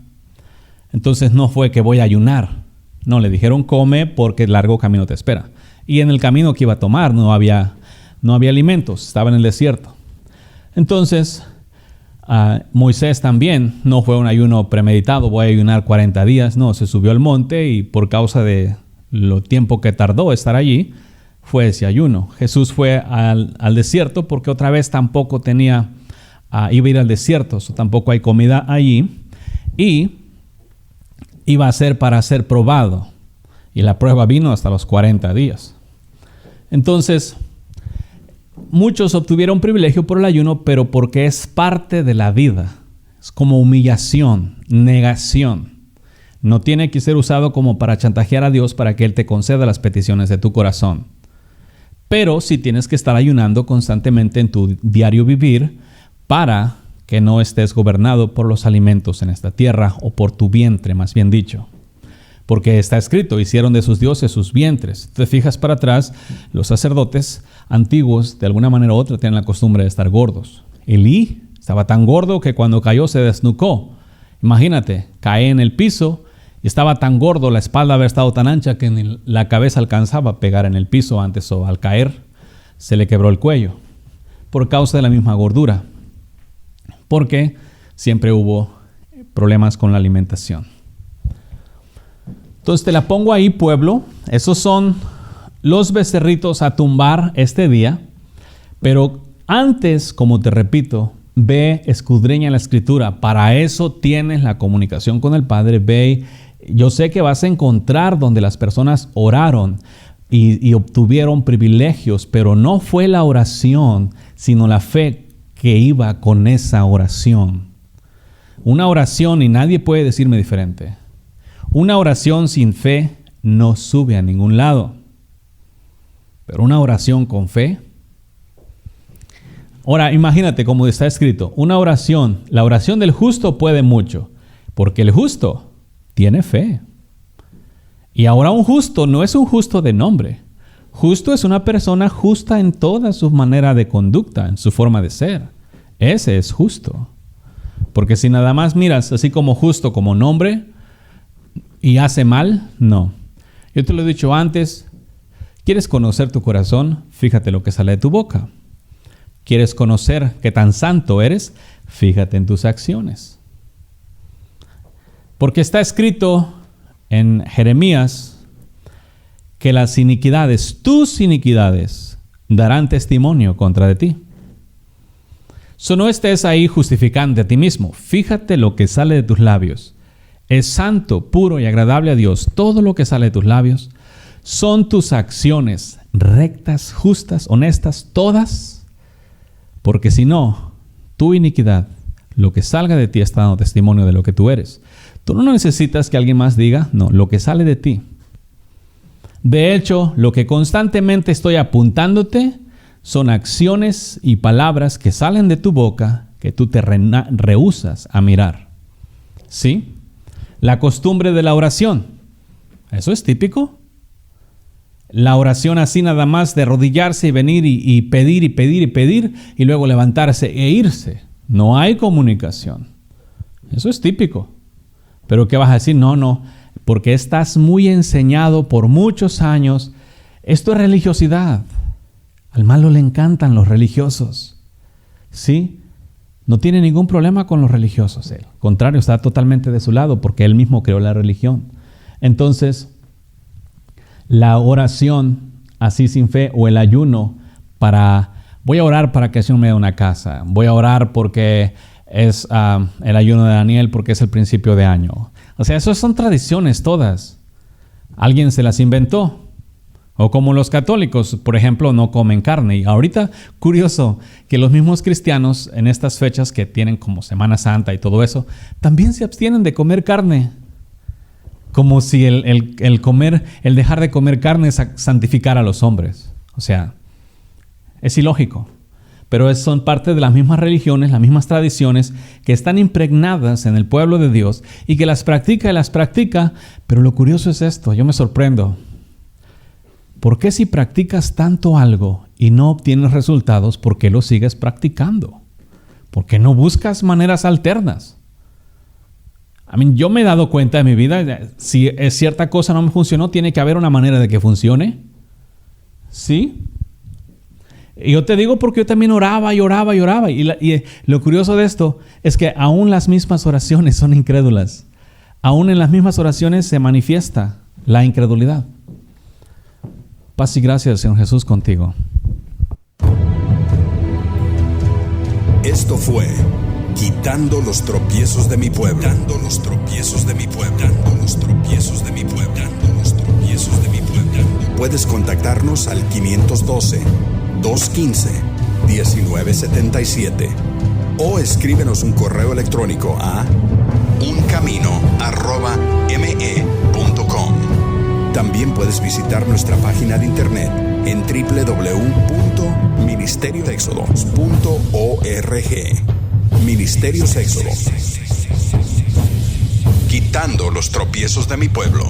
Entonces no fue que voy a ayunar. No, le dijeron come porque el largo camino te espera. Y en el camino que iba a tomar no había alimentos, estaba en el desierto. Entonces Moisés también no fue un ayuno premeditado, voy a ayunar 40 días. No, se subió al monte y por causa de lo tiempo que tardó estar allí, fue ese ayuno. Jesús fue al desierto porque otra vez tampoco iba a ir al desierto, tampoco hay comida allí, y iba a ser para ser probado. Y la prueba vino hasta los 40 días. Entonces, muchos obtuvieron privilegio por el ayuno, pero porque es parte de la vida. Es como humillación, negación. No tiene que ser usado como para chantajear a Dios para que Él te conceda las peticiones de tu corazón. Pero sí tienes que estar ayunando constantemente en tu diario vivir para que no estés gobernado por los alimentos en esta tierra, o por tu vientre, más bien dicho. Porque está escrito, hicieron de sus dioses sus vientres. Te fijas para atrás, los sacerdotes antiguos, de alguna manera u otra, tienen la costumbre de estar gordos. Elí estaba tan gordo que cuando cayó se desnucó. Imagínate, cae en el piso y estaba tan gordo, la espalda había estado tan ancha que ni la cabeza alcanzaba a pegar en el piso antes, o al caer se le quebró el cuello por causa de la misma gordura. Porque siempre hubo problemas con la alimentación. Entonces te la pongo ahí, pueblo. Esos son los becerritos a tumbar este día. Pero antes, como te repito, ve, escudriña la Escritura. Para eso tienes la comunicación con el Padre. Ve, yo sé que vas a encontrar donde las personas oraron y obtuvieron privilegios, pero no fue la oración, sino la fe que iba con esa oración. Una oración, y nadie puede decirme diferente, una oración sin fe no sube a ningún lado. Pero una oración con fe. Ahora, imagínate como está escrito, una oración, la oración del justo puede mucho, porque el justo tiene fe. Y ahora un justo no es un justo de nombre. Justo es una persona justa en toda su manera de conducta, en su forma de ser. Ese es justo. Porque si nada más miras así como justo como nombre y hace mal, no. Yo te lo he dicho antes, ¿quieres conocer tu corazón? Fíjate lo que sale de tu boca. ¿Quieres conocer qué tan santo eres? Fíjate en tus acciones. Porque está escrito en Jeremías que las iniquidades, tus iniquidades, darán testimonio contra de ti. No estés ahí justificando a ti mismo. Fíjate lo que sale de tus labios. Es santo, puro y agradable a Dios. Todo lo que sale de tus labios son tus acciones rectas, justas, honestas, todas. Porque si no, tu iniquidad, lo que salga de ti está dando testimonio de lo que tú eres. Tú no necesitas que alguien más diga, no, lo que sale de ti. De hecho, lo que constantemente estoy apuntándote son acciones y palabras que salen de tu boca que tú te rehusas a mirar. ¿Sí? La costumbre de la oración. ¿Eso es típico? La oración así nada más de arrodillarse y venir y pedir y pedir y pedir y luego levantarse e irse. No hay comunicación. Eso es típico. Pero ¿qué vas a decir? No, porque estás muy enseñado por muchos años. Esto es religiosidad. Al malo le encantan los religiosos. ¿Sí? No tiene ningún problema con los religiosos. Al contrario, está totalmente de su lado porque él mismo creó la religión. Entonces, la oración así sin fe o el ayuno voy a orar para que el Señor me dé una casa. Voy a orar porque es el ayuno de Daniel porque es el principio de año. O sea, esas son tradiciones todas. Alguien se las inventó. O como los católicos, por ejemplo, no comen carne. Y ahorita, curioso, que los mismos cristianos en estas fechas que tienen como Semana Santa y todo eso, también se abstienen de comer carne. como si el dejar de comer carne santificara a los hombres. O sea, es ilógico. Pero son parte de las mismas religiones, las mismas tradiciones que están impregnadas en el pueblo de Dios y que las practica. Pero lo curioso es esto, yo me sorprendo. ¿Por qué si practicas tanto algo y no obtienes resultados, por qué lo sigues practicando? ¿Por qué no buscas maneras alternas? Yo me he dado cuenta en mi vida, si cierta cosa no me funcionó, tiene que haber una manera de que funcione. ¿Sí? Y yo te digo porque yo también oraba. Y lo curioso de esto es que aún las mismas oraciones son incrédulas. Aún en las mismas oraciones se manifiesta la incredulidad. Paz y gracias, Señor Jesús, contigo. Esto fue Quitando los tropiezos de mi pueblo. Quitando los tropiezos de mi pueblo. Quitando los tropiezos de mi pueblo. Quitando los tropiezos de mi pueblo. Puedes contactarnos al 512-215-1977 o escríbenos un correo electrónico a uncamino@me.com. También puedes visitar nuestra página de internet en www.ministeriosexodos.org. Ministerios Éxodo. Quitando los tropiezos de mi pueblo.